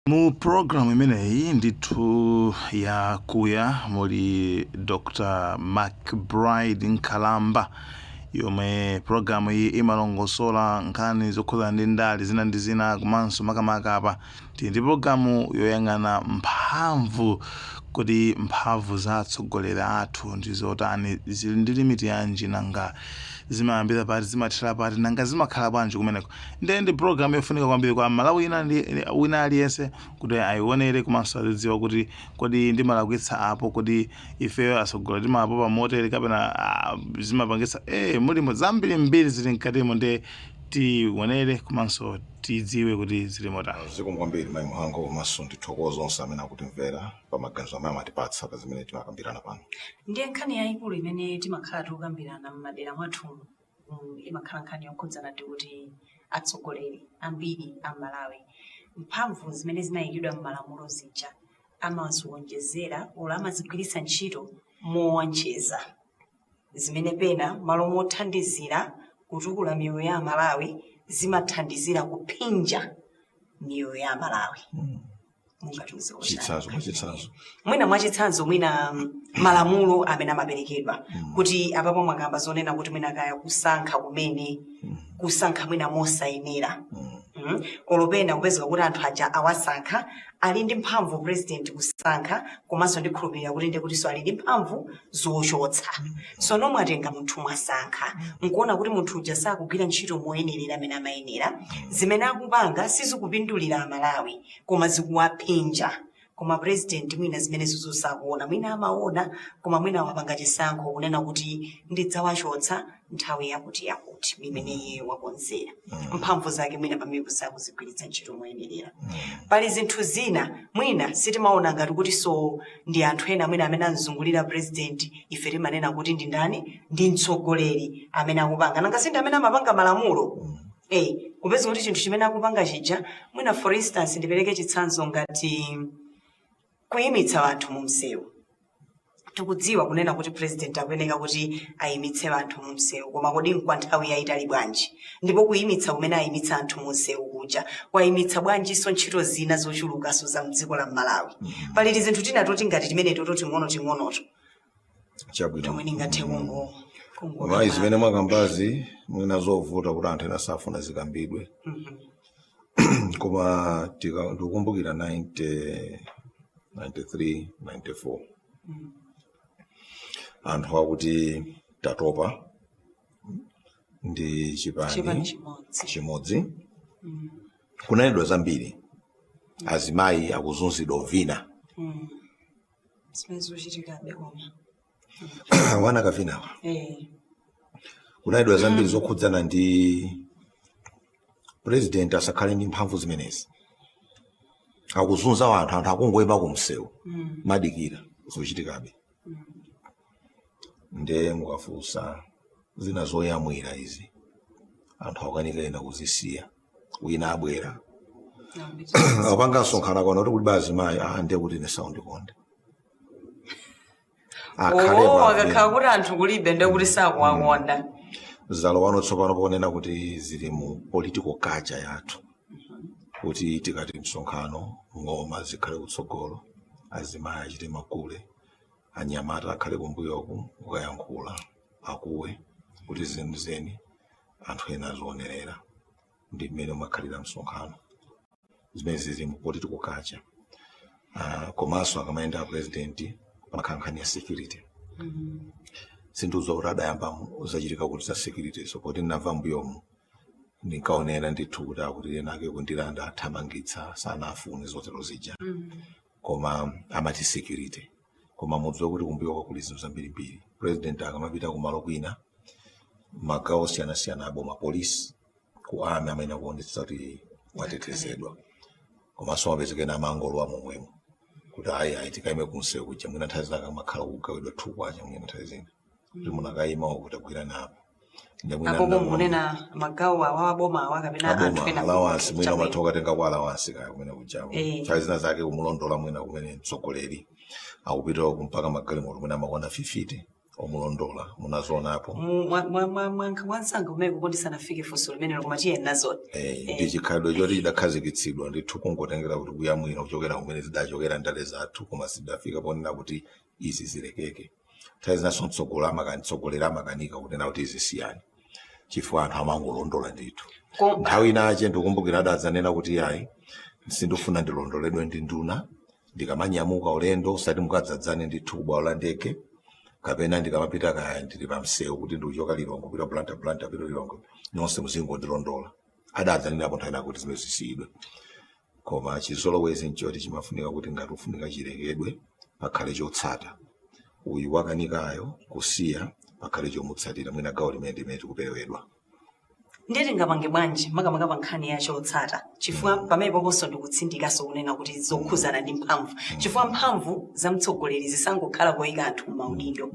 Mu program imeneyi ndithu yakuya muli Dr. McBride Nkalamba yomwe program iyi imalongosola nkhani zokhuza ndi ndale zina ndi zina komanso makamaka apa ndi programu yoyang'ana mphamvu kuti mphamvu za atsogoleri athu ndi zotani zili ndi limiti yanji nanga zimayambira pati zimathera pati nanga zimakhala bwanji kumeneko ndi program yofunika kwambiri kwa Malawi wina aliyense kuti ayionere komanso azidziwa kuti kodi ndimalakwitsa apo kodi ifeyo atsogoleri timapo pamotere kapena zimapangitsa mulimo zambiri mbiri zili mkatimo ndi tionere komanso tidziwe kuti zili motani. Zikumkwambiri mai muhango komanso ndithokoza onse amene akutimvera pa maganizo amene amatipatsa pa zimene timakambirana pano. Ndiye nkhani yayikulu imene timakhala tikukambirana m'madera mwathu imakhala nkhani yokhudzana ndi kuti atsogoleri ambiri a Malawi mphamvu zimene zinayikidwa m'malamulo zija amaziwonjezera ola amazigwiritsa ntchito mowonjeza zimene pena malo mothandizira kutukula miyoyo ya Malawi zimathandizira kuphinja miyoyo ya Malawi. Chitsanzo. Mwina mwachitsanzo mwina malamulo amene amaperekedwa kuti apapo mwakamba zonena kuti mwina kaya kusankha kumene kusankha mwina mosayenera olopenda kupezeka kuti anthu aja awasankha ali ndi mphamvu president kusankha komanso ndikhulupirira kuti ndi kuti so ali ndi mphamvu zochotsa so nomwe atenga munthu mwasankha nkuona kuti munthu uja sakugwira ntchito moyenerera amene amayenera zimene akupanga sizikupindulira Malawi koma zikuwaphinja koma president mwina zimene zizosakuona mwina amaona koma mwina wapanga chisankho kunena kuti ndidzawachotsa nthawi yakuti imene wakonzera mphamvu zake mwina pamene sakuzigwiritsa ntchito moyenerera pali zinthu zina mwina sitimaona ngati kuti so ndi anthu ena mwina amene anzungulira president ife timanena kuti ndi ndani ndi mtsogoleri amene akupanga nanga sindi amene amapanga malamulo kupeza kuti chinthu chimene akupanga chija mwina for instance ndipereke chitsanzo ngati kuyimitsa anthu mu msewu tikudziwa kunena kuti president akuyeneka kuti ayimitse anthu mu msewu koma kodi kwa nthawi yayitali bwanji ndipo kuyimitsa kumene ayimitsa anthu mu msewu kuja kwayimitsa bwanjinso ntchito zina zochulukaso za mdziko la Malawi pali zinthu tina toti ngati timene ting'onoto chabwino tomwe ningathe Mai zimene mwakambazi mwina zovuta kuti anthu ena safuna zikambidwe koma ndikukumbukira 93, 94 anthu akuti tatopa ndi chipani chimodzi kunenedwa zambiri azimayi akuzunzidwa vina wana kavinawa kunenedwa zambiri zokhudzana ndi president asakhale ndi mphamvu zimenezi akuzunza anthu akungoyima kumsewu madikira zochitikabe nde mukafunsa zina zoyamwira izi anthu akukanikena kuzisiya wina abwera apanga nsonkhana kona kuti kuli bazimayi ndiye kuti nesaundikonde akakhala kuti anthu kulibe ndiye kuti sakuwakonda zalo wano tsopano ponena kuti zili mu political culture yathu kuti tikati msonkhano ngoma zikhale kutsogolo azimayi achite makule anyamata akhale kumbuyoku ukayankhula akuwe kuti zeni anthu ena azionerera ndi mmene umakhalira msonkhano zimene zili mu political culture komanso akamayenda a president pamakhankhani ya security zinthu zoti adayamba zachitika kuti za security so kuti ndinamva mbuyomu ndinkaonera ndithu kuti akuti enake kundilanda athamangitsa sanafune zotero zija koma amati security koma mudziwe kuti kumbuyo kuli zinthu zambirimbiri president akamapita kumalo kwina magawo osiyanasiyana aboma polisi ku army amene akuonetsa kuti watetezedwa komanso mapezekena amangolowa momwemo kuti ayi tikaime kumsewu kuja mwina nthawi zina kamakhala kugawidwa thukwacha mwina nthawi zina kuti munakayimawo kuti agwirana apo apo munena magawo awaboma awakapena anthu ena alawansi mwina mathoka tenga kwa alawansi kaya kumene kujawo nthawi zina zake kumulondola mwina kumene mtsogoleri akupita mpaka magalimoto mwina amakwana 50 omulondola munazoonapo mwansanga umene kondisanafike funso limene lokumatiye nazo ndi chikhalidwe choti chidakhazikitsidwa ndithu kungotengera kuti kuyamwina kuchokera kumene zidachokera ndale zathu koma zidafika ponena kuti izi zilekeke. Nthawi zinaso mtsogolera amakanika kunena kuti izi siyani chifukwa anthu amangolondola ndithu. Nthawi inache ndikumbukira adadzanena kuti ayi sindifuna ndilondoledwe ndi nduna ndikamanyamuka ulendo usati mukadzadzane ndithu kubwalo la ndege kapena ndikamapita kaya ndili pa msewu kuti ndikuchoka Lilongwe kupita Blantyre pita Lilongwe nonse muzingondilondola. Adadzanirapo nthawi inakuti zimene zisiyidwe koma chizolowezi nchoti chimafunika kuti ngati ufunika chilekedwe pakhale chotsata. Uyu wakanikayo kusiya pakhale chomutsatira mwina gawo limene tikuperewedwa. Ndeti ngapange bwanji makamaka pa nkhani ya chotsata chifukwa pamene poponso ndikutsindikaso kunena kuti zokhuzana ndi mphamvu chifukwa mphamvu za mtsogoleri zisangokhala koyika anthu m'maudindo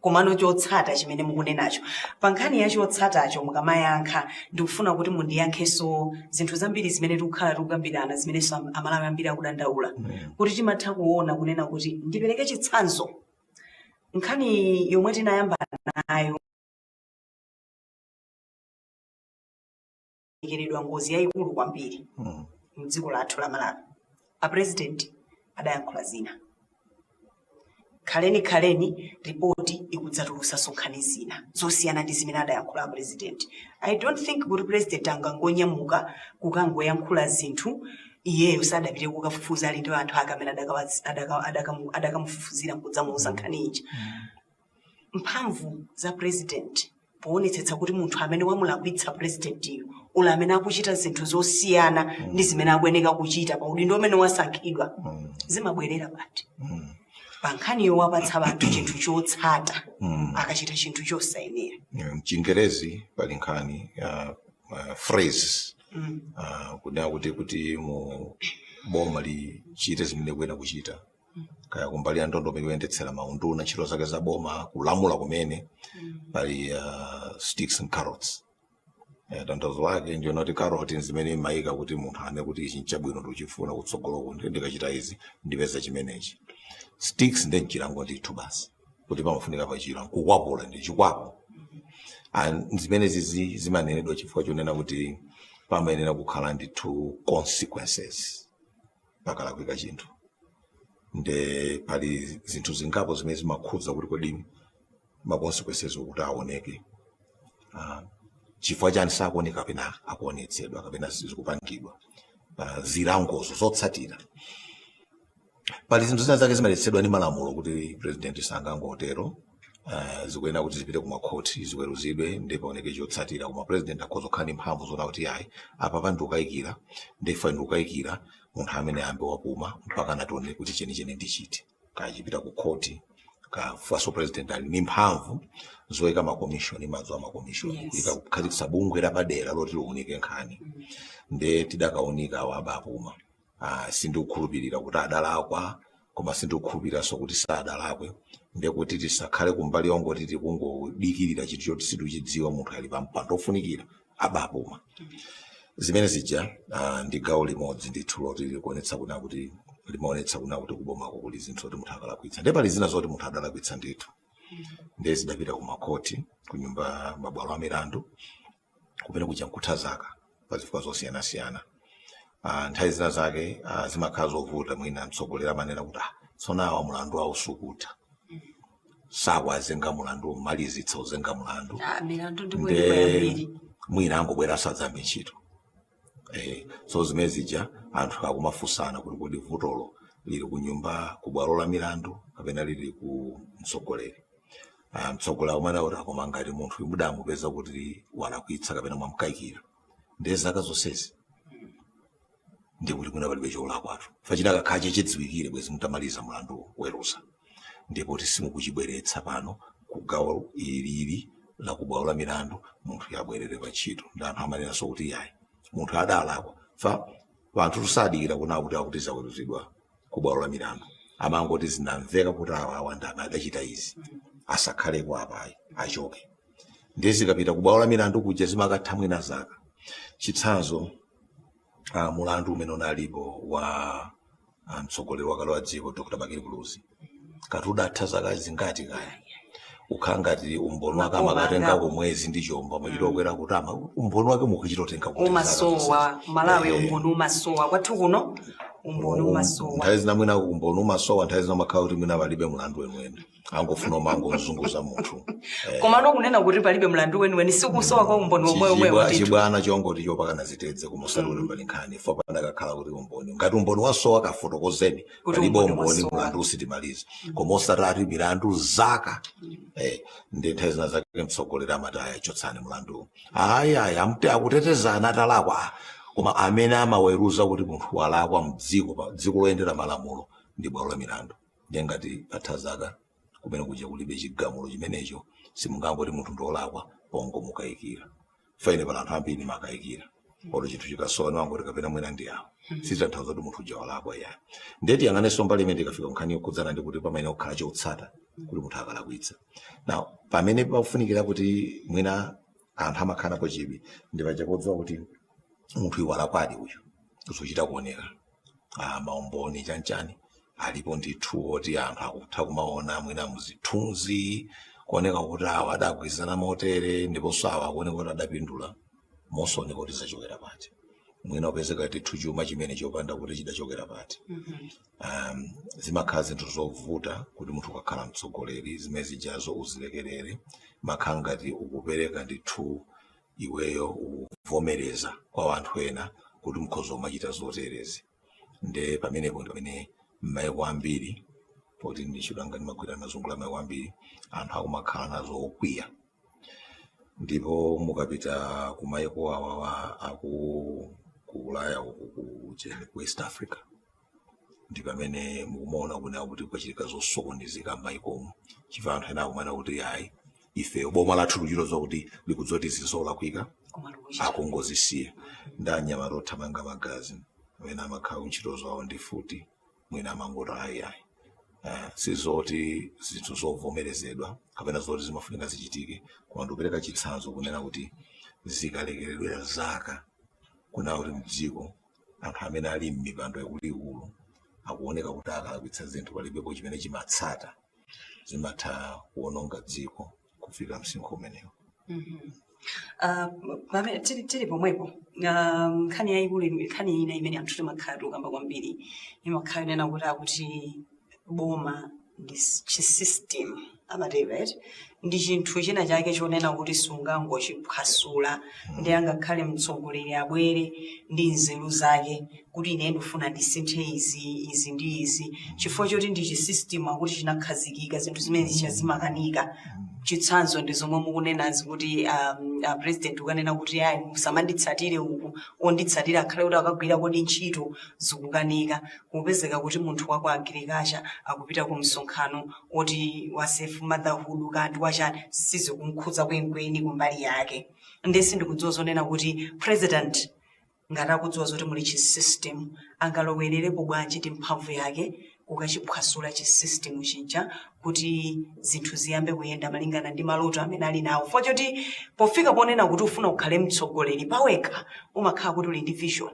komano chotsata chimene mukunenacho pa nkhani ya chotsatacho mukamayankha ndikufuna kuti mundiyankhenso zinthu zambiri zimene tikukhala tikukambirana zimenenso amalawi ambiri akudandaula kuti timatha kuona kunena kuti ndipereke chitsanzo nkhani yomwe tinayamba nayo ikeredwa ngozi yayikulu kwambiri mdziko lathu la Malawi. A president adayankhula zina khaleni ripoti ikudzatulusa sonkhani zina zosiyana ndi zimene adayankhula president. I don't think kuti president angangonyamuka kukangoyankhula zinthu iyeyo sadapite kukafufuza ali ndi anthu akamene adakamufufuzira nkudzamuuza nkhani ija. Mphamvu za president poonetsetsa kuti munthu amene wamulakwitsa president iyo ula amene akuchita zinthu zosiyana ndi zimene akuyeneka kuchita pa udindo umene wasankhidwa zimabwerera pati pa nkhaniyo wapatsa banthu chinthu chotsata akachita chinthu chosayenera. Mchingerezi pali nkhani phrases kunena kuti mu boma lichite zimene kuyenera kuchita kaya kumbali ya ndondomeko yoyendetsera maunduna ntchito zake za boma kulamula kumene pali sticks and carrots. Tanthauzo lake ndiyo noti carrot zimene mayika kuti munthu ane kuti ichi nchabwino ndikuchifuna kutsogolo ndikachita izi ndipeza chimenechi. Sticks ndi chilango ndithu basi kuti pamafunika pachira kukwapula ndi chikwapo. Zimene zimanenedwa chifukwa chonena kuti pamayenera kukhala ndithu consequences pakalakwika chinthu. Nde pali zinthu zingapo zimene zimakhudza kuti kodi ma consequences okuti aoneke. Chifukwa chani sakuoneka kapena akuonetsedwa kapena zikupangidwa zilangozo zotsatira. Pali zinthu zina zake zimaletsedwa ndi malamulo kuti president sangangotero zikuyenera kuti zipite kumakhoti ziweruzidwe ndipo oneke chotsatira koma president akhoza kukhala ndi mphamvu zona kuti ayi apa pandikukayikira ndifa ndikukayikira munthu amene ambe wapuma mpaka natione kuti chenicheni ndichiti kachipita ku khoti kafuaso president ali ndi mphamvu zoyika makomishoni madzi amakomishoni kuika kukhazikitsa bungwe lapadera loti liunike nkhani nde tidakaunika awaba apuma. Sindikukhulupirira kuti adalakwa koma sindikukhulupiriranso kuti sadalakwe ndekuti tisakhale kumbali yongoti tikungodikirira chinthu choti situchidziwa munthu ali pampando ofunikira abapuma. Zimene zija ndi gawo limodzi ndithu loti likuonetsa kuna kuti limaonetsa kuna kuti kubomako kuli zinthu zoti munthu akalakwitsa. Ndipo pali zina zoti munthu adalakwitsa ndithu ndiye zidapita kumakhoti kunyumba mabwalo a milandu kupena kuja mkutha zaka pa zifukwa zosiyanasiyana. Nthawi zina zake zimakhala zovuta mwina mtsogoleri amanena kuti tsona awa mulandu wawo sukutha sakwazenga mulandu malizitsa uzenga mulandu nde mwina angobwera sadzambe ntchito. So zimene zija anthu akumafunsana kuti kodi vutolo lili kunyumba kubwalo la milandu kapena lili ku mtsogoleri. Mtsogoleri umene akoma ngati munthu mudamupeza kuti walakwitsa kapena mwamkayikira ndiye zaka zonsezi ndikuti kuna palibe cholakwatu fachina kakhache chidziwikire bwezi mutamaliza mulandu werusa ndipo simukuchibweretsa pano kugawo ilili la kubwalo la milandu munthu yabwerere pachito ndi anthu amanenaso kuti yayi munthu adalakwa fa vanthu tusadikira kuna kuti akutiza weruzidwa kubwalo la milandu amangoti zinamveka kuti awa ndani adachita izi asakhaleko apayi achoke ndiye zikapita kubwalo la milandu kuja zimakatha mwina zaka. Chitsanzo mulandu umene unalipo wa mtsogoleri wakale wa dziko Dr. Bakili Muluzi katudatha zaka zingati kaya ukhala ngati umboni wake amakatenga kumwezi ndi chombo amachita okwera kutama umboni wake mukuchitotenga kuti umasowa Malawi umboni umasowa kwathu kuno umboni umasowa nthawi zina mwina umboni umasowa nthawi zina makhala kuti mwina palibe mlandu weniweni angofuna umangozunguza munthu koma nokunena kuti palibe mlandu weniweni sikusowa kwa umboni womwewo chibwana chongoti chopakana zitedze kumusali kuti pali nkhani fo panakakhala kuti umboni ngati umboni wasowa kafotokozeni palibe umboni mlandu usitimalize koma osatati milandu zaka ndi nthawi zina zake mtsogoleri amati ayachotsani mlandu aya akutetezana atalakwa koma amene amaweruza kuti munthu walakwa dziko loyendera malamulo ndi bwalo la milandu ngati athazaka kumene kuja kulibe chigamulo chimenecho simungangoti munthu ndolakwa pongo mukayikira faine pala anthu ambiri makayikira olo chinthu chikasowa niwangoti kapena mwina ndi awo sitanthauza kuti munthu uja walakwa ya ndeti yang'anenso mbali imene ikafika nkhani yokhudzana ndi kuti pamene kukhala chotsata kuti munthu akalakwitsa now pamene pafunikira kuti mwina anthu amakhalapo chibi ndi paja podziwa kuti munthu iwalakwadi uyu zochita kuoneka maumboni chanchani alipo ndithu oti anthu akutha kumaona mwina muzithunzi kuoneka kuti awa adagwirizana motere ndiponso awa akuoneka kuti adapindula mosaoneka kuti zachokera pati mwina upezeka ndithu chuma chimene chopanda kuti chidachokera pati zimakhala zinthu zovuta kuti munthu ukakhala mtsogoleri zimene zijazo uzilekerere makhala ngati ukupereka ndithu iweyo uvomereza kwa anthu ena kuti mkhozo umachita zoterezi nde pamenepo ndipamene maiko ambiri poti ndichilanga ndimagwira mazungula maiko ambiri anthu akumakhala nazo okwiya ndipo mukapita ku maiko awawa ku Ulaya ku West Africa ndi pamene mukumaona kuti kwachitika zosokonezeka m'maikomo chifukwa anthu ena akumana kuti ayi ife boma lathu luchiro zokuti likudzoti zizolakwika akungozisiya ndanyamata othamanga magazi amene amakhala ntchito zawo ndi futi mwina amangoti ayi sizoti zinthu zovomerezedwa kapena zoti zimafunika zichitike koma ndikupereka chitsanzo kunena kuti zikalekeredwera zaka kuna kuti mdziko anthu amene ali m'mipando yakulikulu akuoneka kuti akalakwitsa zinthu palibepo chimene chimatsata zimatha kuononga dziko kufika msinkhu umenewo. Tili pomwepo nkhani yayikulu nkhani ina imene anthu timakhala tikukamba kwambiri imakhala inena kuti boma ndi chisystem amatero ndi chinthu china chake chonena kuti sungangochiphwasula ndi angakhale mtsogoleri abwere ndi nzeru zake kuti ine ndifuna ndisinthe izi ndi izi chifukwa choti ndi chisystem akuti chinakhazikika zinthu zimene zimakanika chitsanzo ndi zomwe mukunenazi kuti president ukanena kuti ayi musamanditsatire uku onditsatira akhale kuti akagwira kodi ntchito zikukanika kupezeka kuti munthu wako agirikacha akupita ku msonkhano oti wa safe motherhood kanti wachani sizikumkhudza kwenikweni kumbali yake ndesi ndikudziwa zonena kuti president ngati akudziwa zoti muli chisystem angalowererepo bwanji ndi mphamvu yake kukachiphwasula chisystem chija kuti zinthu ziyambe kuyenda malingana ndi maloto amene ali nawo fo choti pofika ponena kuti ufuna ukhale mtsogoleri pawekha umakhala kuti uli ndi vision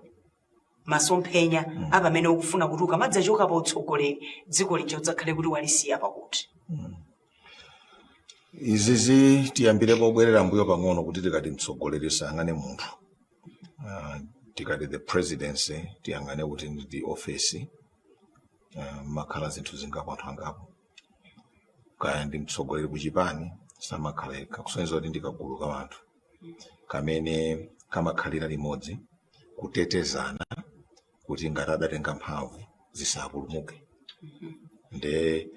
masomphenya apamene ukufuna kuti ukamadzachoka pa utsogoleri dziko lija udzakhale kuti walisiya pakuti izizi tiyambire pobwerera mbuyo pang'ono kuti tikati mtsogoleri sayang'ane munthu tikati the presidency tiyang'ane kuti ndi the office makhala zinthu zingapo anthu angapo kaya ndi mtsogoleri kuchipani samakhala yekha kusonyeza kuti ndi kagulu ka anthu kamene kamakhalira limodzi kutetezana kuti ngati adatenga mphamvu zisapulumuke nde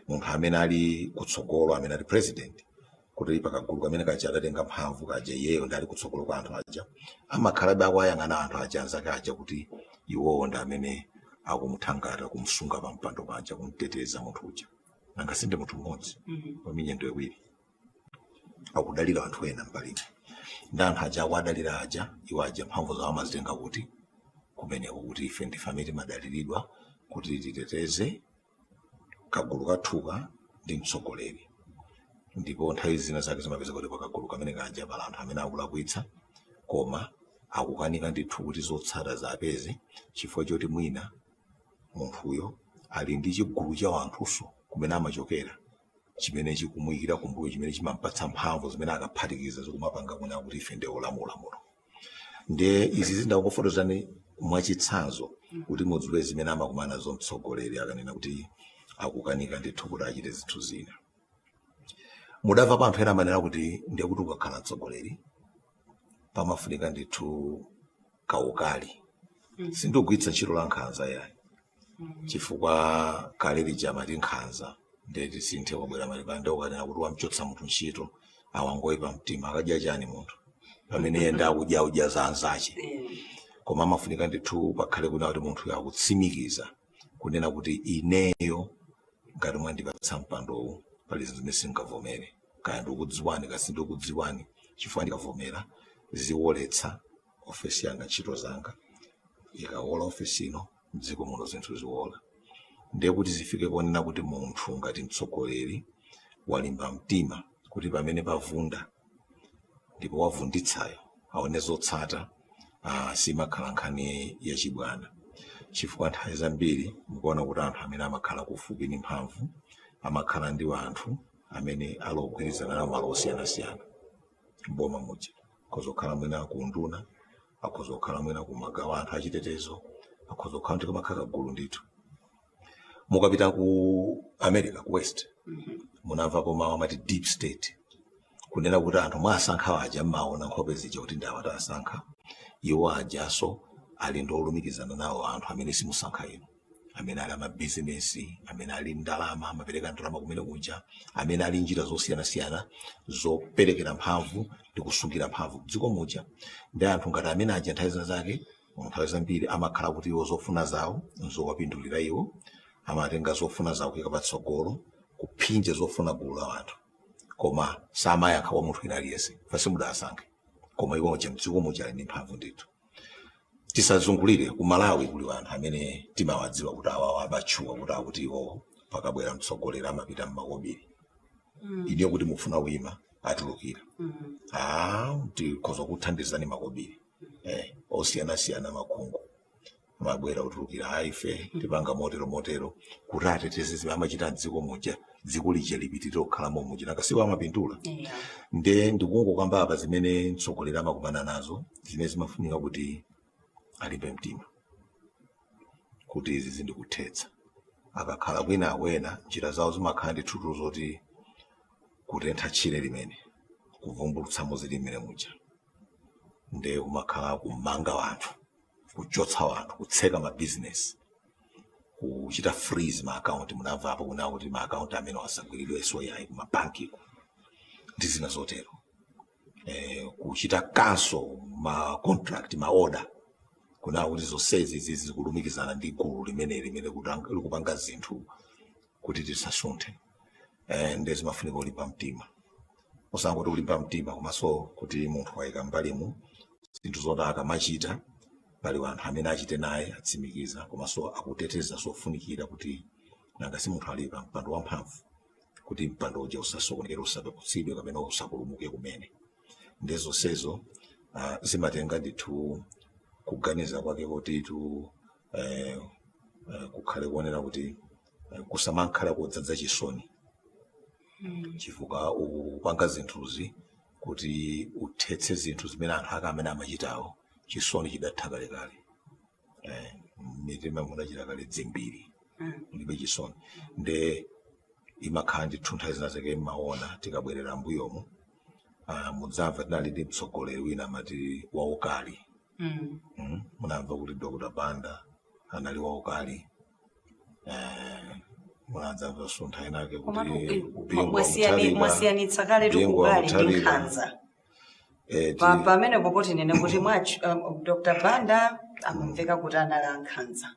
munthu amene ali kutsogolo amene ali president kuti pakagulu kamene kaja adatenga mphamvu kaja iyeyo ndi ali kutsogolo kwa anthu aja amakhalabe akuyang'ana anthu aja anzake aja kuti iwowo ndi amene akumuthangata kumsunga pa mpando panja kumteteza munthu uja angasinde munthu mmodzi pa minyendo iwiri akudalira anthu ena mbali ndi anthu aja akudalira aja iwo aja mphamvu zawo amazitenga kuti kumeneko kuti ife ndife amene timadaliridwa kuti titeteze kagulu kathuka ndi mtsogoleri ndipo nthawi zina zake zimapeza kuti pakagulu kamene kaja pala anthu amene akulakwitsa koma akukanika ndithu kuti zotsata zapeze chifukwa choti mwina munthuyo ali ndi chigulu cha anthuso kumene amachokera chimene chikumuyikira kumbuyo chimene chimampatsa mphamvu zimene akaphatikiza zikumapanga kuna kuti ife ndi olamula muno. Nde izi zindakufotokozani mwachitsanzo kuti mudziwe zimene amakumana nazo mtsogoleri akanena kuti akukanika ndithu kuti achite zinthu zina. Mudamva pa anthu ena amanena kuti ndiye kuti ukakhala mtsogoleri pamafunika ndithu kaukali. Sindikugwiritsa ntchito la nkhanza yayi. Chifukwa kale lija amati nkhanza ndeti sinthe wabwera malipanda ukanena kuti wamchotsa munthu ntchito awangoyipa mtima akadya chani munthu pamene yenda akudya za anzace. Koma amafunika ndithu pakhale kuna kuti munthu akutsimikiza kunena kuti ineyo ngati mwandipatsa mpandowu pali zinthu zimene singavomere kaya ndikudziwani kasi sindikudziwani chifukwa ndikavomera ziwoletsa ofesi yanga ntchito zanga ikawola ofesi ino mdziko muno zinthu ziwola. Ndiye kuti zifike ponena kuti munthu ngati mtsogoleri walimba mtima kuti pamene pavunda ndipo wavunditsayo aone zotsata simakhala nkhani yachibwana. Chifukwa nthawi zambiri mukuona kuti anthu amene amakhala kufupi ndi mphamvu amakhala ndi anthu amene alogwirizana nawo malo osiyanasiyana mboma muja. Akhoza mwina kunduna, akhoza mwina kumagawo anthu achitetezo, akhoza kukhala kuti kamakhala gulu ndithu. Mukapita ku America ku West munamvapo mawu amati deep state kunena kuti anthu mwasankha aja mmaona nkhope zija kuti ndi awati asankha iwo ajaso ali ndi olumikizana nawo anthu amene simusankha inu, amene ali amabizinesi, amene ali ndalama amapereka ndalama kumene kuja, amene ali njira zosiyanasiyana zoperekera mphamvu ndi kusungira mphamvu dziko muja. Ndi anthu ngati amene aja nthawi zake nthawi zambiri amakhala kuti iwo zofuna zawo nzowapindulira iwo, amatenga zofuna zawo kuyika patsogolo kuphinja zofuna gulu la anthu. Koma samayankha wa munthu ina aliyense fasi mudasankhe koma iwo mdziko muja ali ndi mphamvu ndithu. Tisazungulire ku Malawi kuli anthu amene timawadziwa kuti awawa abatchuwa kuti akuti iwo pakabwera mtsogoleri amapita mmakobiri. Ine kuti mufuna wima atulukira. Tikhoza kuthandizani makobiri. Osiyanasiyana makhungu amabwera kutulukira ife tipanga motero kuti ateteze zimene amachita dziko muja dziko lija lipitirire kukhalamo muja nakasiwa amapindula. Nde ndikungokamba apa zimene mtsogoleri amakumana nazo zimene zimafunika kuti alimbe mtima kuti izi zindikuthetsa. Akakhala kwina awena njira zawo zimakhala ndi thutu zoti kutentha tchire limene kuvumbulutsamo zili mmene muja. Nde kumakhala kumanga wanthu, kuchotsa wanthu, kutseka mabizinesi, kuchita freeze ma account. Munamva apo kuna kuti ma account amene wasagwiridwe yayi kumabankiko ndi zina zotero. Kuchita cancel ma contract, ma order kuna kuti zonsezi izi zikulumikizana ndi gulu limene likupanga zinthu kuti tisasunthe. Ndi zimafunika kulimba mtima. Osangoti kulimba mtima komanso kuti munthu wayika mbalimu zinthu zoti akamachita pali anthu amene achite naye atsimikiza komanso akuteteza zofunikira kuti nanga si munthu ali pa mpando wamphamvu kuti mpando uja usasokonekere usapeputsidwe kapena usapulumuke kumene. Ndi zonsezo zimatenga ndithu kuganiza kwake kuti kukhale kuonera kuti kusamakhala kudzadza chisoni. Chifukwa upanga zinthuzi kuti uthetse zinthu zimene anthu amene amachitawo chisoni chidatha kalekale. Mitima munachita kale dzimbiri ulibe chisoni. Nde imakhala ndithu nthawi zina zake mmaona tikabwerera mbuyomu mudzamva tinali ndi mtsogoleri wina amati waukali. Munamva kuti Dr. Banda anali waukali. Munamva suntha inake kuti mwasiyanitsa kale tukukali ndi nkhanza. Pamene popoti nene kuti Dr. Banda amamveka kuti anali nkhanza.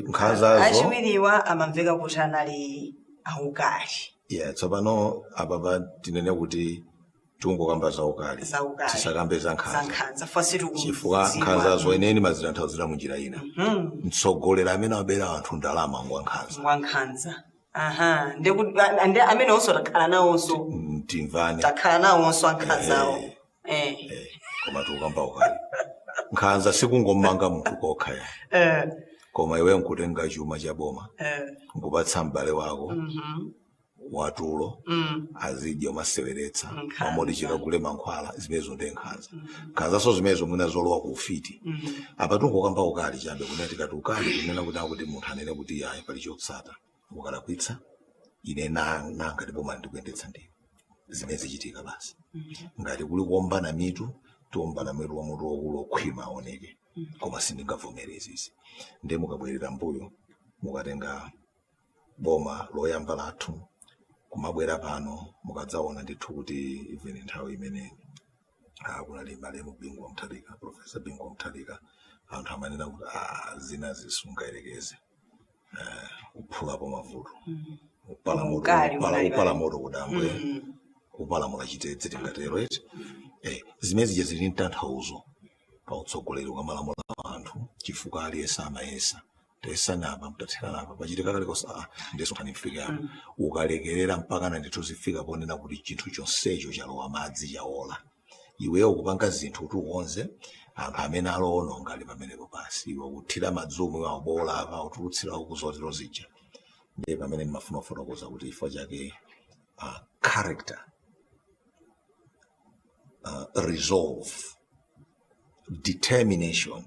Nkhanzazo achiwiriwa amamveka kuti anali aukali. Tsopano apa tinene kuti tungokamba zaukali tisakambe za nkhanza. Chifukwa nkhanzazo eneni mazitanthauzira munjira ina. Mtsogoleri amene abera anthu ndalama nkhanza. Ndi amene onso takhala nawonso timvane takhala nawonso ankhanzawo. Koma tukamba ukali nkhanza sikungomanga munthu kokha koma iwe nkutenga chuma cha boma nkupatsa m'bale wako watulo azidya umaseweretsa Nkhanza. mamoti chikagule mankhwala zimenezo ndi nkhanza nkhanzaso zimenezo mwina zolowa ku ufiti apatungo kamba ukali chabe kunena tikati ukali kunena kuti munthu anene kuti ayi pali chotsata ukalakwitsa ine nanga ndipo mali ndikuyendetsa ndiwo zimene zichitika basi ngati kuli kuombana mitu tiombana mitu wa mutu wakulo khwima aoneke koma sindingavomereza izi nde mukabwerera mbuyo mukatenga boma loyamba lathu kumabwera pano mukadzaona ndithu kuti even nthawi imene kunali malemu Bingu wa Mutharika Profesa Bingu wa Mutharika anthu amanena kuti zina zisungayerekeze kuphulapo mavuto upala moto kudambwe kupalamula chitetse tingatero eti zimezi zili mtanthauzo pa utsogoleri kwa malamulo a anthu chifukwa aliyense amayesa tesanapa mtathiranapa pachitika kale kosa ndeso kanifika ukalekerera mpaka na ndithu zifika ponena kuti chinthu chonsecho chalowa madzi chaola iweyo kupanga zinthu kuti ukonze anthu amene aloononga ali pamenepo basi iwe kuthira madzumu wabola apa utulutsira kuzotero zija ndiye pamene ndimafuna kufotokoza kuti ifo chake character resolve determination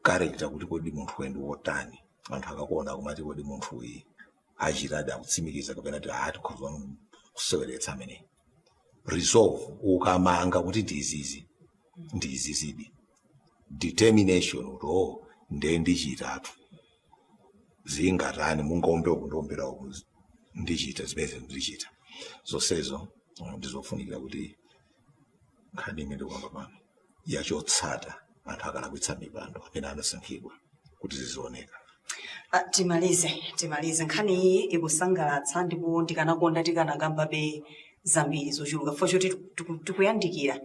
character kuti kodi munthu wendi wotani anthu akakuona kumati kodi munthu uyi achitadi akutsimikiza kapena kuti tikhoza kuseweretsa amene resolve ukamanga kuti ndizizidi determination kuti nde ndichitatu zingatani mungaombe ukundombera uku ndichita zimene ndichita zonsezo ndizofunikira kuti nkhani imene ndikuamba pano yachotsata anthu akalakwitsa mipando amene anasankhidwa kuti zizioneka. Timalize nkhani iyi ikusangalatsa ndipo ndikanakonda tikanakambabe zambiri zochuluka fo choti tikuyandikira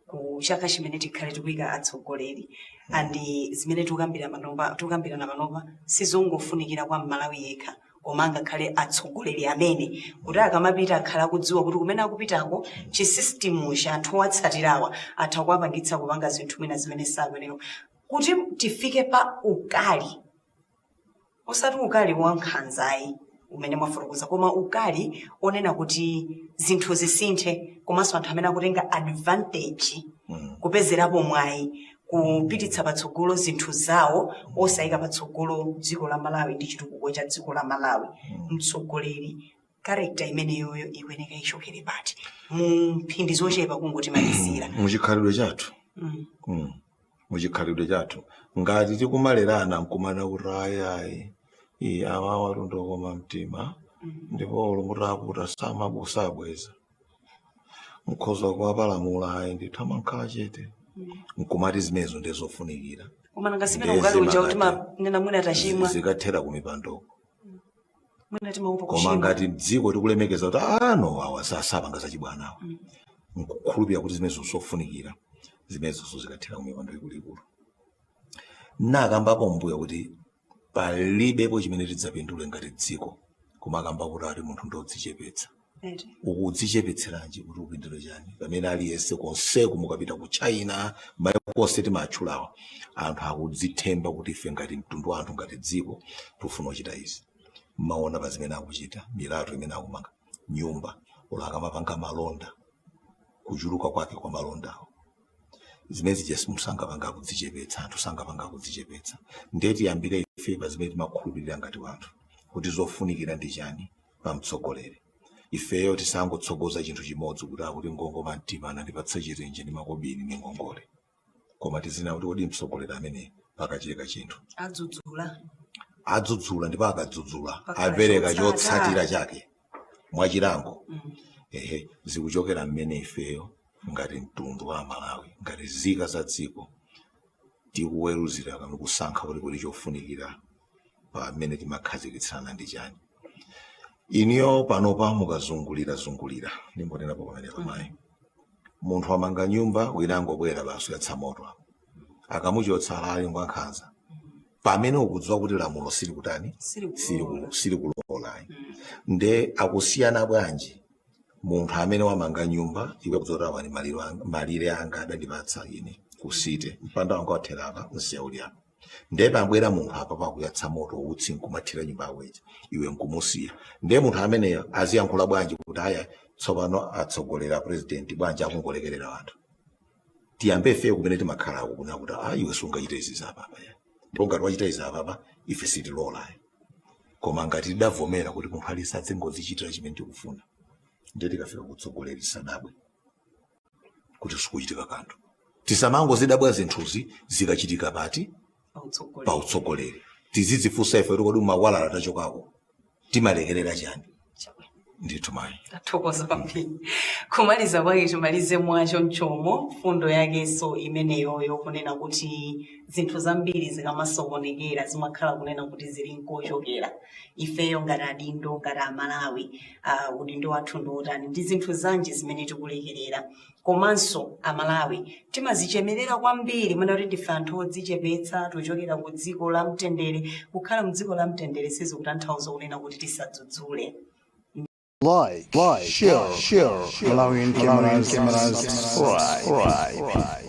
ku chaka chimene tikhale tikuyika atsogoleri andi zimene tukambirana panopa sizongofunikira kwa Malawi yekha koma ngakhale atsogoleri amene kuti akamapita akhala kudziwa kuti kumene akupitako chisystem cha anthu watsatirawa atha kuwapangitsa kupanga zinthu mwina zimene sakweneyo kuti tifike pa ukali osati ukali wa nkhanzayi umene mwafotokoza koma ukali onena kuti zinthu zisinthe komanso anthu amene akutenga advantage kupezerapo mwayi kupititsa patsogolo zinthu zawo osayika patsogolo dziko la Malawi ndi chitukuko cha dziko la Malawi. Mtsogoleri character imeneyoyo ikuyeneka ichokere pati mu mphindi zochepa kungoti malizira muchikhalidwe chathu muchikhalidwe chathu ngati tikumalerana mkumana kuti ayayi awa watundokoma mtima ndipo olumutaputa samabusabweza mkhoza kuwapalamula ayi ndithu amakhala chete mkumati zimenezo ndizofunikira koma nangasipena ukali uja kuti nena mwina tachimwa zikathera kumipandoko mwina timaupa koma ngati dziko tikulemekeza kuti awa sasapanga zachibwanawo nkukhulupira kuti zimenezo zofunikira zimenezo zikathera kumipando ikuluikulu nakambapo mbuya kuti palibepo chimene tidzapindule ngati dziko koma akamba kuti ali munthu ndodzichepetsa ukudzichepetseranji kuti upindule chani pamene aliyense konseku mukapita ku China mayikonse timatchulawa anthu akudzithemba kuti ife ngati mtundu wa anthu ngati dziko tufuna kuchita izi maona pa zimene akuchita milato imene akumanga nyumba akamapanga malonda kuchuluka kwake kwa malondawo zimezi just musangapanga kudzichepetsa anthu sangapanga kudzichepetsa ndeti yambire ife pa zimene timakhulupirira ngati wanthu kuti zofunikira ndi chani pa mtsogoleri ifeyo tisangotsogoza chinthu chimodzi kuti akuti ngongoma mtima anandipatsa chirenje ndi makobiri ndi ngongole koma tizina kuti kodi mtsogoleri amene pakacheka chinthu adzudzula ndipo akadzudzula apereka chotsatira chake mwachilango zikuchokera mmene ifeyo ngati mtundu wa Malawi ngati zika za dziko tikuweruzira kamwe kusankha kuti kodi chofunikira pamene timakhazikitsana ndi chani. Iniyo panopa mukazungulira ndimbonenapo pamene pamayi munthu amanga nyumba winango bwera baso yatsa moto akamuchotsa ali ngwa nkhanza pamene ukudziwa kuti lamulo sili kutani sili kulola nde akusiyana bwanji munthu amene wamanga nyumba iwe kudzora wani malire anga adandipatsa ine kusite mpanda wanga watherapa nsiyauli apa ndiye pambwera munthu apa pakuyatsa moto utsi nkumathira nyumba yaweja iwe nkumusiya ndiye munthu ameneyo aziyankhula bwanji kuti aya tsopano atsogolera president bwanji akungolekerera anthu tiyambe ife kumene timakhala kuna kuti iwe sungachita izi zapapa ya ndipo ngati wachita izi zapapa ife sitilola koma ngati tidavomera kuti munthu alisadze ngozichitira chimene tikufuna ndiye tikafika kutsogoleri sadabwe kuti sikuchitika kanthu tisamangozidabwa zinthuzi zikachitika pati pa utsogoleri tizidzifunsa ife kodi mawalala tachokako timalekerera chani ndithu mayi tathokoza kwambiri kumaliza kwake tumalize mwacho mchomo fundo yakenso imeneyoyo kunena kuti zinthu zambiri zikamasokonekera zimakhala kunena kuti zili nkochokera ifeyo ngati adindo ngati amalawi udindo wathu ndiotani ndi zinthu zanji zimene tikulekerera komanso amalawi timazichemerera kwambiri mana kuti ndife anthu odzichepetsa tochokera ku dziko la mtendere kukhala mdziko la mtendere sizikutanthauza kunena kuti tisadzudzule. Like, share, Malawian Cameras, right.